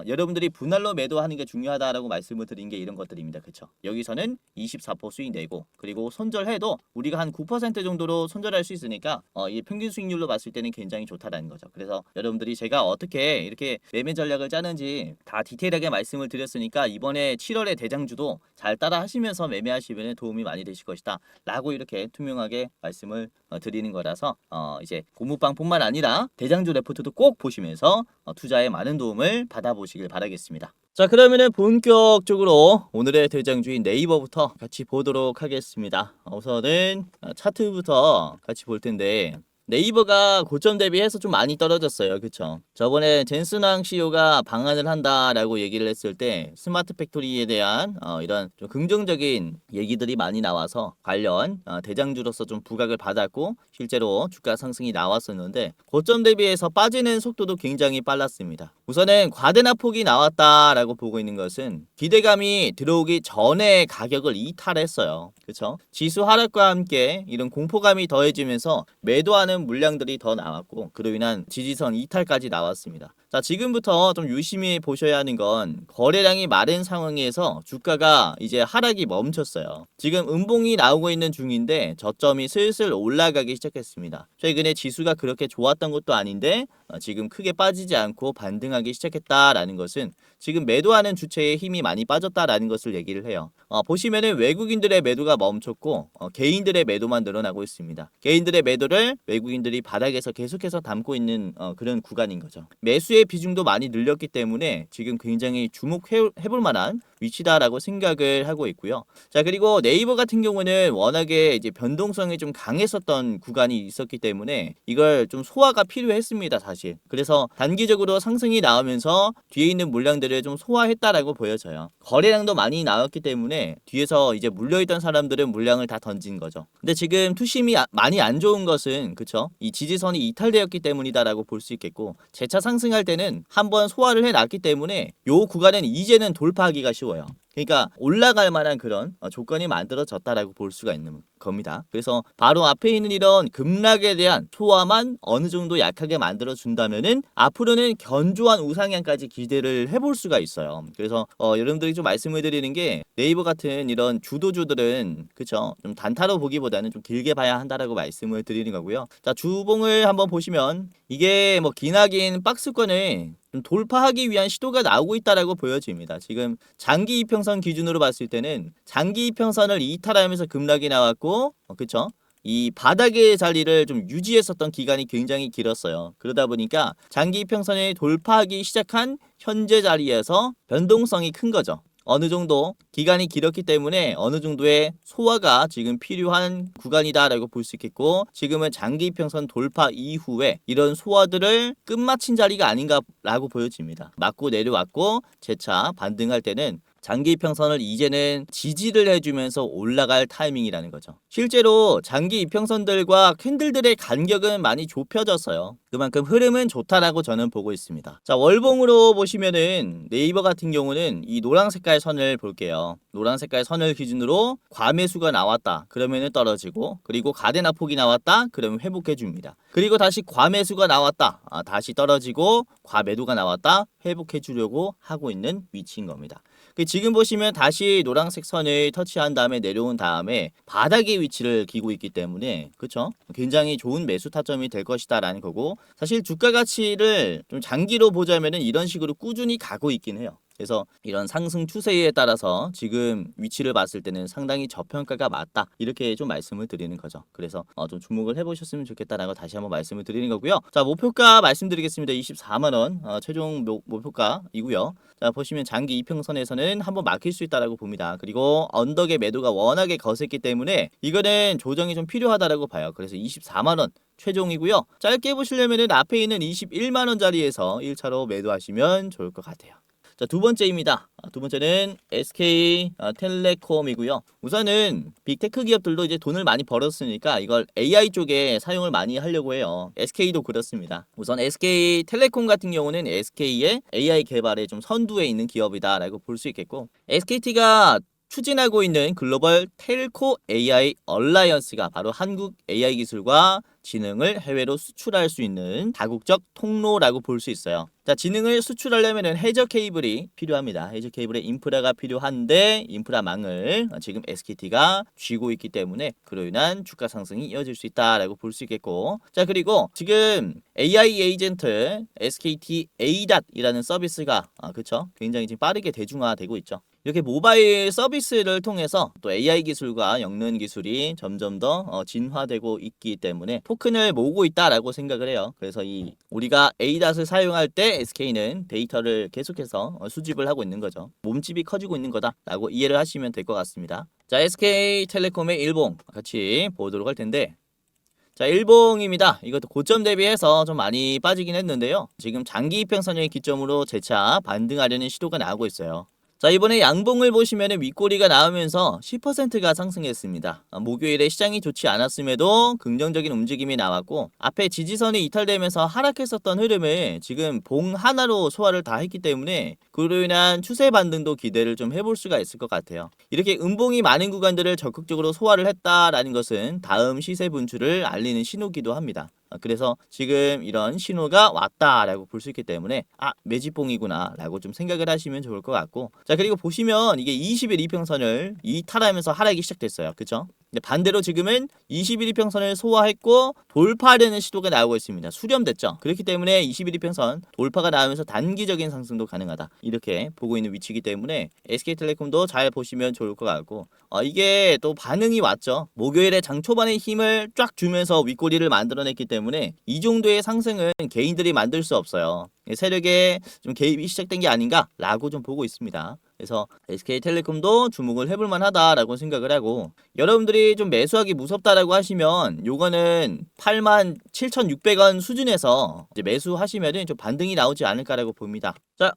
여러분들이 분할로 매도하는 게 중요하다라고 말씀을 드린 게 이런 것들입니다. 그렇죠? 여기서는 24% 수익 내고 그리고 손절해도 우리가 한 9% 정도로 손절할 수 있으니까 이 평균 수익률로 봤을 때는 굉장히 좋다라는 거죠. 그래서 여러분들이 제가 어떻게 이렇게 매매 전략을 짜는지 다 디테일하게 말씀을 드렸으니까 이번에 7월에 대장주도 잘 따라 하시면서 매매하시면 도움이 많이 되실 것이다 라고 이렇게 투명하게 말씀을 드리는 거라서 이제 고무방뿐만 아니라 대장주 레포트도 꼭 보시면서 투자에 많은 도움을 받아보시길 바라겠습니다. 자, 그러면은 본격적으로 오늘의 대장주인 네이버부터 같이 보도록 하겠습니다. 우선은 차트부터 같이 볼 텐데 네이버가 고점 대비해서 좀 많이 떨어졌어요. 그쵸? 저번에 젠슨왕 CEO가 방한을 한다라고 얘기를 했을 때 스마트 팩토리에 대한 이런 좀 긍정적인 얘기들이 많이 나와서 관련 대장주로서 좀 부각을 받았고 실제로 주가 상승이 나왔었는데 고점 대비해서 빠지는 속도도 굉장히 빨랐습니다. 우선은 과대납폭이 나왔다라고 보고 있는 것은 기대감이 들어오기 전에 가격을 이탈했어요. 그쵸? 지수 하락과 함께 이런 공포감이 더해지면서 매도하는 물량들이 더 나왔고 그로 인한 지지선 이탈까지 나왔습니다. 자, 지금부터 좀 유심히 보셔야 하는 건 거래량이 마른 상황에서 주가가 이제 하락이 멈췄어요. 지금 음봉이 나오고 있는 중인데 저점이 슬슬 올라가기 시작했습니다. 최근에 지수가 그렇게 좋았던 것도 아닌데 지금 크게 빠지지 않고 반등하기 시작했다라는 것은 지금 매도하는 주체의 힘이 많이 빠졌다라는 것을 얘기를 해요. 보시면은 외국인들의 매도가 멈췄고 개인들의 매도만 늘어나고 있습니다. 개인들의 매도를 외국인들이 바닥에서 계속해서 담고 있는 그런 구간인 거죠. 매수의 비중도 많이 늘렸기 때문에 지금 굉장히 주목해볼 만한 위치다라고 생각을 하고 있고요. 자, 그리고 네이버 같은 경우는 워낙에 이제 변동성이 좀 강했었던 구간이 있었기 때문에 이걸 좀 소화가 필요했습니다, 사실. 그래서 단기적으로 상승이 나오면서 뒤에 있는 물량들을 좀 소화했다라고 보여져요. 거래량도 많이 나왔기 때문에 뒤에서 이제 물려있던 사람들은 물량을 다 던진 거죠. 근데 지금 투심이 많이 안 좋은 것은 그쵸? 이 지지선이 이탈되었기 때문이다라고 볼 수 있겠고 재차 상승할 때는 한번 소화를 해놨기 때문에 요 구간은 이제는 돌파하기가 쉬워요. 그러니까 올라갈 만한 그런 조건이 만들어졌다라고 볼 수가 있는 겁니다. 그래서 바로 앞에 있는 이런 급락에 대한 소화만 어느 정도 약하게 만들어 준다면은 앞으로는 견조한 우상향까지 기대를 해볼 수가 있어요. 그래서 여러분들이 좀 말씀을 드리는 게 네이버 같은 이런 주도주들은 그쵸 좀 단타로 보기보다는 좀 길게 봐야 한다라고 말씀을 드리는 거고요. 자, 주봉을 한번 보시면 이게 뭐 기나긴 박스권을 좀 돌파하기 위한 시도가 나오고 있다라고 보여집니다. 지금 장기 이평선 기준으로 봤을 때는 장기 이평선을 이탈하면서 급락이 나왔고 그쵸? 이 바닥의 자리를 좀 유지했었던 기간이 굉장히 길었어요. 그러다 보니까 장기 이평선을 돌파하기 시작한 현재 자리에서 변동성이 큰 거죠. 어느 정도 기간이 길었기 때문에 어느 정도의 소화가 지금 필요한 구간이다라고 볼 수 있겠고 지금은 장기 이평선 돌파 이후에 이런 소화들을 끝마친 자리가 아닌가라고 보여집니다. 맞고 내려왔고 재차 반등할 때는 장기 이평선을 이제는 지지를 해주면서 올라갈 타이밍이라는 거죠. 실제로 장기 이평선들과 캔들들의 간격은 많이 좁혀졌어요. 그만큼 흐름은 좋다라고 저는 보고 있습니다. 자, 월봉으로 보시면은 네이버 같은 경우는 이 노란 색깔 선을 볼게요. 노란 색깔 선을 기준으로 과매수가 나왔다. 그러면은 떨어지고 그리고 가대낙폭이 나왔다. 그러면 회복해 줍니다. 그리고 다시 과매수가 나왔다. 다시 떨어지고 과매도가 나왔다. 회복해 주려고 하고 있는 위치인 겁니다. 지금 보시면 다시 노란색 선을 터치한 다음에 내려온 다음에 바닥의 위치를 기고 있기 때문에 그쵸? 굉장히 좋은 매수 타점이 될 것이다 라는 거고 사실 주가 가치를 좀 장기로 보자면은 이런 식으로 꾸준히 가고 있긴 해요. 그래서 이런 상승 추세에 따라서 지금 위치를 봤을 때는 상당히 저평가가 맞다 이렇게 좀 말씀을 드리는 거죠. 그래서 좀 주목을 해보셨으면 좋겠다라고 다시 한번 말씀을 드리는 거고요. 자, 목표가 말씀드리겠습니다. 24만원 최종 목표가이고요. 자, 보시면 장기 이평선에서는 한번 막힐 수 있다라고 봅니다. 그리고 언덕의 매도가 워낙에 거셌기 때문에 이거는 조정이 좀 필요하다라고 봐요. 그래서 24만원 최종이고요. 짧게 보시려면은 앞에 있는 21만원 자리에서 1차로 매도하시면 좋을 것 같아요. 자, 두 번째입니다. 두 번째는 SK텔레콤이고요. 우선은 빅테크 기업들도 이제 돈을 많이 벌었으니까 이걸 AI 쪽에 사용을 많이 하려고 해요. SK도 그렇습니다. 우선 SK텔레콤 같은 경우는 SK의 AI 개발에 좀 선두에 있는 기업이다라고 볼 수 있겠고 SKT가 추진하고 있는 글로벌 텔코 AI 얼라이언스가 바로 한국 AI 기술과 지능을 해외로 수출할 수 있는 다국적 통로라고 볼 수 있어요. 자, 지능을 수출하려면 해저 케이블이 필요합니다. 해저 케이블의 인프라가 필요한데 인프라망을 지금 SKT가 쥐고 있기 때문에 그로 인한 주가 상승이 이어질 수 있다라고 볼 수 있겠고 자, 그리고 지금 AI 에이전트 SKT ADAT이라는 서비스가 그쵸? 굉장히 지금 빠르게 대중화되고 있죠. 이렇게 모바일 서비스를 통해서 또 AI 기술과 엮는 기술이 점점 더 진화되고 있기 때문에 토큰을 모으고 있다라고 생각을 해요. 그래서 우리가 ADAT을 사용할 때 SK는 데이터를 계속해서 수집을 하고 있는 거죠. 몸집이 커지고 있는 거다라고 이해를 하시면 될 것 같습니다. 자, SK텔레콤의 일봉 같이 보도록 할 텐데 자, 일봉입니다. 이것도 고점 대비해서 좀 많이 빠지긴 했는데요. 지금 장기 이평선을 기점으로 재차 반등하려는 시도가 나오고 있어요. 자, 이번에 양봉을 보시면은 윗꼬리가 나오면서 10%가 상승했습니다. 목요일에 시장이 좋지 않았음에도 긍정적인 움직임이 나왔고 앞에 지지선이 이탈되면서 하락했었던 흐름을 지금 봉 하나로 소화를 다 했기 때문에 그로 인한 추세 반등도 기대를 좀 해볼 수가 있을 것 같아요. 이렇게 음봉이 많은 구간들을 적극적으로 소화를 했다라는 것은 다음 시세 분출을 알리는 신호기도 합니다. 그래서 지금 이런 신호가 왔다라고 볼 수 있기 때문에 매집봉이구나 라고 좀 생각을 하시면 좋을 것 같고, 자, 그리고 보시면 이게 20일 이평선을 이탈하면서 하락이 시작됐어요. 그쵸? 근데 반대로 지금은 21 이평선을 소화했고 돌파하려는 시도가 나오고 있습니다. 수렴됐죠. 그렇기 때문에 21 이평선 돌파가 나오면서 단기적인 상승도 가능하다, 이렇게 보고 있는 위치이기 때문에 SK텔레콤도 잘 보시면 좋을 것 같고, 이게 또 반응이 왔죠. 목요일에 장 초반에 힘을 쫙 주면서 윗꼬리를 만들어냈기 때문에 이 정도의 상승은 개인들이 만들 수 없어요. 세력의 좀 개입이 시작된 게 아닌가라고 좀 보고 있습니다. 그래서 SK텔레콤도 주목을 해볼 만하다라고 생각을 하고, 여러분들이 좀 매수하기 무섭다라고 하시면 요거는 87,600원 수준에서 이제 매수하시면은 좀 반등이 나오지 않을까라고 봅니다. 자,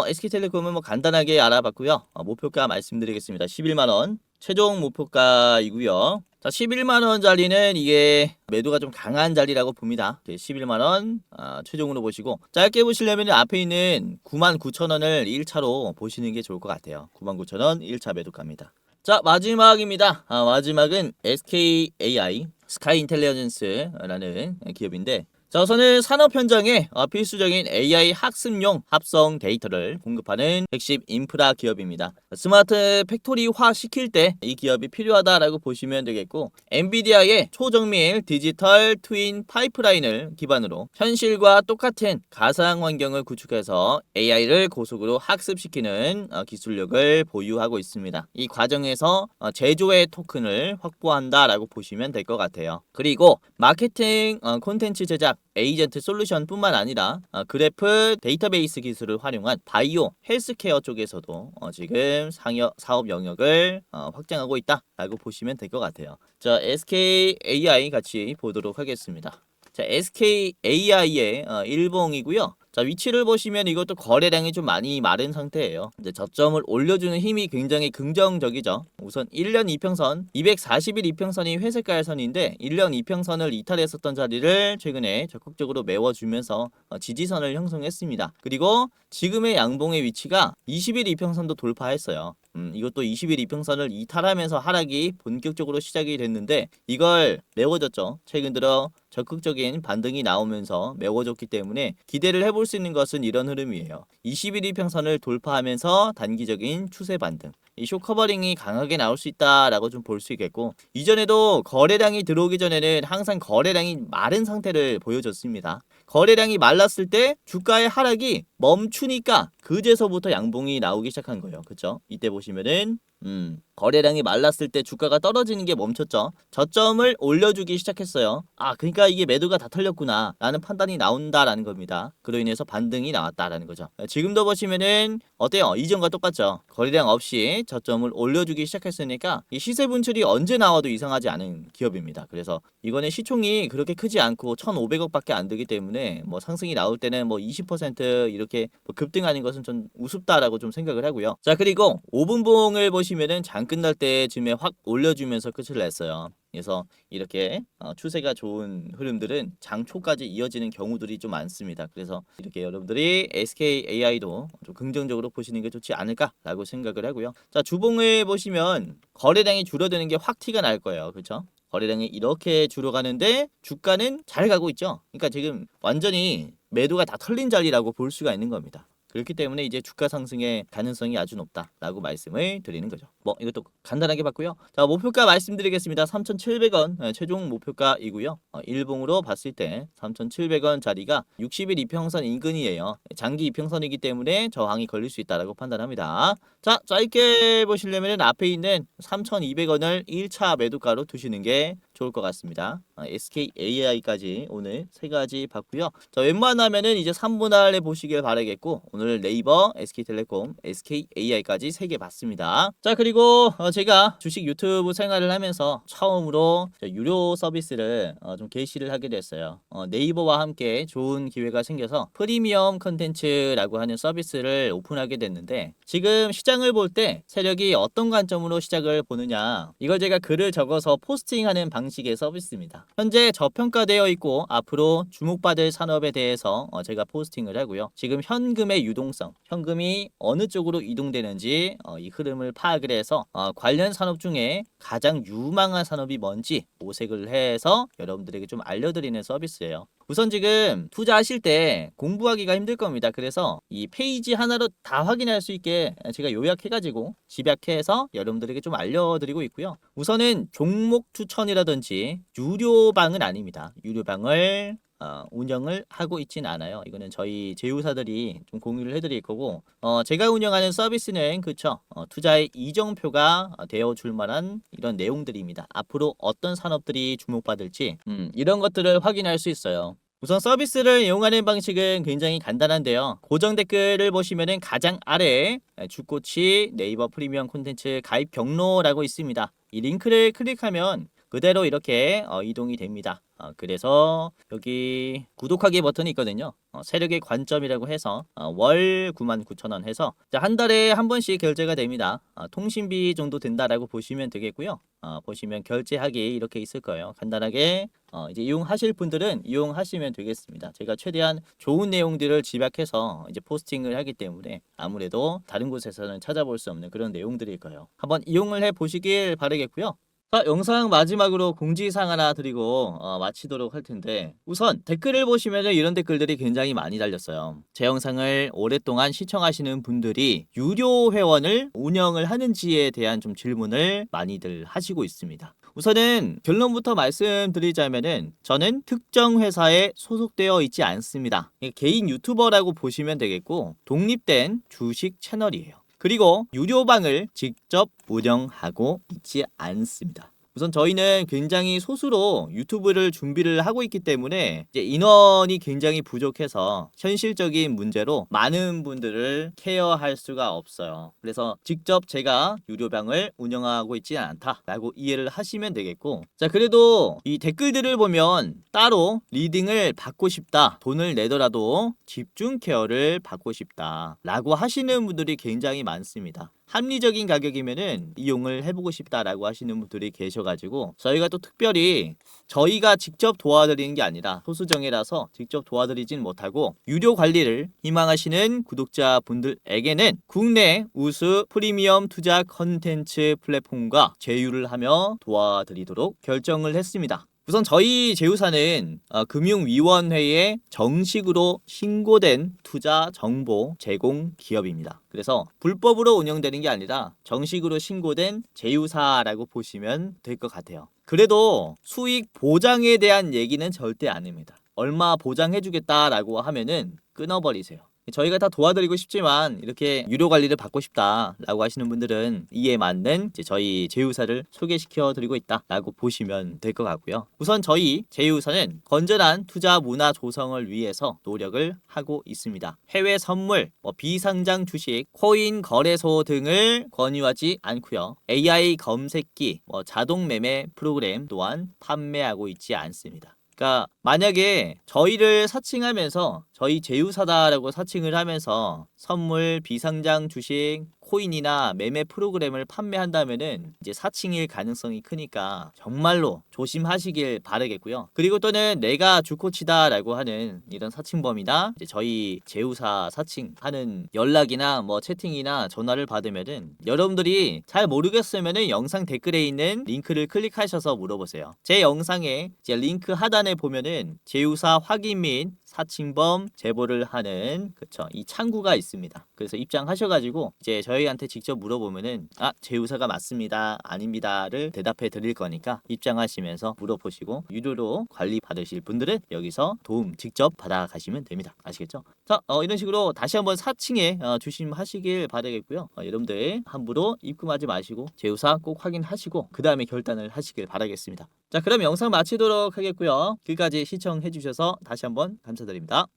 SK텔레콤은 뭐 간단하게 알아봤고요. 목표가 말씀드리겠습니다. 11만원 최종 목표가이고요. 자, 11만원짜리는 이게 매도가 좀 강한 자리라고 봅니다. 11만원 최종으로 보시고, 짧게 보시려면 앞에 있는 99,000원을 1차로 보시는 게 좋을 것 같아요. 99,000원 1차 매도가입니다. 자, 마지막입니다. 마지막은 SKAI 스카이인텔리전스라는 기업인데, 자, 우선은 산업 현장에 필수적인 AI 학습용 합성 데이터를 공급하는 핵심 인프라 기업입니다. 스마트 팩토리화 시킬 때 이 기업이 필요하다라고 보시면 되겠고, 엔비디아의 초정밀 디지털 트윈 파이프라인을 기반으로 현실과 똑같은 가상 환경을 구축해서 AI를 고속으로 학습시키는 기술력을 보유하고 있습니다. 이 과정에서 제조의 토큰을 확보한다라고 보시면 될 것 같아요. 그리고 마케팅 콘텐츠 제작 에이전트 솔루션 뿐만 아니라 그래프 데이터베이스 기술을 활용한 바이오 헬스케어 쪽에서도 지금 사업 영역을 확장하고 있다라고 보시면 될 것 같아요. 자, SKAI 같이 보도록 하겠습니다. 자, SKAI의 일봉이고요. 자, 위치를 보시면 이것도 거래량이 좀 많이 마른 상태예요. 이제 저점을 올려주는 힘이 굉장히 긍정적이죠. 우선 1년 이평선 240일 이평선이 회색깔 선인데 1년 이평선을 이탈했었던 자리를 최근에 적극적으로 메워주면서 지지선을 형성했습니다. 그리고 지금의 양봉의 위치가 20일 이평선도 돌파했어요. 이것도 20일 이평선을 이탈하면서 하락이 본격적으로 시작이 됐는데 이걸 메워줬죠. 최근 들어 적극적인 반등이 나오면서 메워줬기 때문에 기대를 해볼 수 있는 것은 이런 흐름이에요. 21 이평선을 돌파하면서 단기적인 추세 반등, 이 쇼커버링이 강하게 나올 수 있다라고 좀 볼 수 있겠고, 이전에도 거래량이 들어오기 전에는 항상 거래량이 마른 상태를 보여줬습니다. 거래량이 말랐을 때 주가의 하락이 멈추니까 그제서부터 양봉이 나오기 시작한 거예요. 그쵸? 이때 보시면은 거래량이 말랐을 때 주가가 떨어지는 게 멈췄죠. 저점을 올려주기 시작했어요. 그러니까 이게 매도가 다 털렸구나 라는 판단이 나온다라는 겁니다. 그로 인해서 반등이 나왔다라는 거죠. 지금도 보시면은 어때요? 이전과 똑같죠. 거래량 없이 저점을 올려주기 시작했으니까 이 시세 분출이 언제 나와도 이상하지 않은 기업입니다. 그래서 이거는 시총이 그렇게 크지 않고 1,500억밖에 안 되기 때문에 뭐 상승이 나올 때는 뭐 20% 이렇게 뭐 급등하는 것은 좀 우습다라고 좀 생각을 하고요. 자, 그리고 5분봉을 보시면은 장 끝날 때쯤에 확 올려주면서 끝을 냈어요. 그래서 이렇게 추세가 좋은 흐름들은 장 초까지 이어지는 경우들이 좀 많습니다. 그래서 이렇게 여러분들이 SKAI도 좀 긍정적으로 보시는 게 좋지 않을까라고 생각을 하고요. 자, 주봉을 보시면 거래량이 줄어드는 게 확 티가 날 거예요. 그렇죠? 거래량이 이렇게 줄어가는데 주가는 잘 가고 있죠. 그러니까 지금 완전히 매도가 다 털린 자리라고 볼 수가 있는 겁니다. 그렇기 때문에 이제 주가 상승의 가능성이 아주 높다라고 말씀을 드리는 거죠. 뭐 이것도 간단하게 봤고요. 자, 목표가 말씀드리겠습니다. 3,700원 최종 목표가이고요. 일봉으로 봤을 때 3,700원 자리가 60일 이평선 인근이에요. 장기 이평선이기 때문에 저항이 걸릴 수 있다라고 판단합니다. 자, 짧게 보시려면 앞에 있는 3,200원을 1차 매도가로 두시는 게 좋을 것 같습니다. SKAI까지 오늘 세 가지 봤고요. 자, 웬만하면은 이제 3분할해 보시길 바라겠고 오늘 네이버, SK텔레콤, SKAI까지 세 개 봤습니다. 자, 그리고 제가 주식 유튜브 생활을 하면서 처음으로 유료 서비스를 좀 개시를 하게 됐어요. 네이버와 함께 좋은 기회가 생겨서 프리미엄 컨텐츠라고 하는 서비스를 오픈하게 됐는데 지금 시장을 볼 때 세력이 어떤 관점으로 시작을 보느냐 이걸 제가 글을 적어서 포스팅하는 방식의 서비스입니다. 현재 저평가되어 있고 앞으로 주목받을 산업에 대해서 제가 포스팅을 하고요. 지금 현금의 유동성, 현금이 어느 쪽으로 이동되는지 이 흐름을 파악을 해서 관련 산업 중에 가장 유망한 산업이 뭔지 모색을 해서 여러분들에게 좀 알려드리는 서비스예요. 우선 지금 투자하실 때 공부하기가 힘들 겁니다. 그래서 이 페이지 하나로 다 확인할 수 있게 제가 요약해가지고 집약해서 여러분들에게 좀 알려드리고 있고요. 우선은 종목 추천이라든지 유료방은 아닙니다. 유료방을 운영을 하고 있진 않아요. 이거는 저희 제휴사들이 좀 공유를 해드릴 거고 제가 운영하는 서비스는 그쵸 투자의 이정표가 되어 줄 만한 이런 내용들입니다. 앞으로 어떤 산업들이 주목받을지 이런 것들을 확인할 수 있어요. 우선 서비스를 이용하는 방식은 굉장히 간단한데요. 고정 댓글을 보시면은 가장 아래에 주꼬치 네이버 프리미엄 콘텐츠 가입 경로라고 있습니다. 이 링크를 클릭하면 그대로 이렇게 이동이 됩니다. 그래서 여기 구독하기 버튼이 있거든요. 세력의 관점이라고 해서 월 99,000원 해서 한 달에 한 번씩 결제가 됩니다. 통신비 정도 된다라고 보시면 되겠고요. 보시면 결제하기 이렇게 있을 거예요. 간단하게 이제 이용하실 분들은 이용하시면 되겠습니다. 제가 최대한 좋은 내용들을 집약해서 이제 포스팅을 하기 때문에 아무래도 다른 곳에서는 찾아볼 수 없는 그런 내용들일 거예요. 한번 이용을 해 보시길 바라겠고요. 자, 영상 마지막으로 공지사항 하나 드리고 마치도록 할 텐데 우선 댓글을 보시면 이런 댓글들이 굉장히 많이 달렸어요. 제 영상을 오랫동안 시청하시는 분들이 유료 회원을 운영을 하는지에 대한 좀 질문을 많이들 하시고 있습니다. 우선은 결론부터 말씀드리자면은 저는 특정 회사에 소속되어 있지 않습니다. 개인 유튜버라고 보시면 되겠고 독립된 주식 채널이에요. 그리고 유료방을 직접 운영하고 있지 않습니다. 우선 저희는 굉장히 소수로 유튜브를 준비를 하고 있기 때문에 이제 인원이 굉장히 부족해서 현실적인 문제로 많은 분들을 케어할 수가 없어요. 그래서 직접 제가 유료방을 운영하고 있지는 않다라고 이해를 하시면 되겠고 자 그래도 이 댓글들을 보면 따로 리딩을 받고 싶다 돈을 내더라도 집중 케어를 받고 싶다 라고 하시는 분들이 굉장히 많습니다. 합리적인 가격이면은 이용을 해보고 싶다라고 하시는 분들이 계셔가지고 저희가 또 특별히 저희가 직접 도와드리는 게 아니라 소수정예라서 직접 도와드리진 못하고 유료 관리를 희망하시는 구독자분들에게는 국내 우수 프리미엄 투자 컨텐츠 플랫폼과 제휴를 하며 도와드리도록 결정을 했습니다. 우선 저희 제휴사는 금융위원회에 정식으로 신고된 투자 정보 제공 기업입니다. 그래서 불법으로 운영되는 게 아니라 정식으로 신고된 제휴사라고 보시면 될 것 같아요. 그래도 수익 보장에 대한 얘기는 절대 안 합니다. 얼마 보장해주겠다라고 하면은 끊어버리세요. 저희가 다 도와드리고 싶지만 이렇게 유료 관리를 받고 싶다라고 하시는 분들은 이에 맞는 이제 저희 제휴사를 소개시켜 드리고 있다라고 보시면 될 것 같고요. 우선 저희 제휴사는 건전한 투자 문화 조성을 위해서 노력을 하고 있습니다. 해외 선물, 비상장 주식, 코인 거래소 등을 권유하지 않고요. AI 검색기, 자동 매매 프로그램 또한 판매하고 있지 않습니다. 그러니까 만약에 저희를 사칭하면서 저희 제휴사다라고 사칭을 하면서 선물, 비상장 주식, 코인이나 매매 프로그램을 판매한다면은 이제 사칭일 가능성이 크니까 정말로 조심하시길 바라겠고요. 그리고 또는 내가 주코치다라고 하는 이런 사칭범이나 이제 저희 제휴사 사칭하는 연락이나 채팅이나 전화를 받으면은 여러분들이 잘 모르겠으면은 영상 댓글에 있는 링크를 클릭하셔서 물어보세요. 제 영상에 이제 링크 하단에 보면은 제휴사 확인 및 사칭범 제보를 하는 이 창구가 있습니다. 그래서 입장하셔가지고 이제 저희한테 직접 물어보면은 제휴사가 맞습니다, 아닙니다를 대답해 드릴 거니까 입장하시면서 물어보시고 유료로 관리 받으실 분들은 여기서 도움 직접 받아가시면 됩니다. 아시겠죠? 자, 이런 식으로 다시 한번 사칭에 조심하시길 바라겠고요. 여러분들 함부로 입금하지 마시고 제휴사 꼭 확인하시고 그 다음에 결단을 하시길 바라겠습니다. 자, 그럼 영상 마치도록 하겠고요. 끝까지 시청해 주셔서 다시 한번 감사드립니다.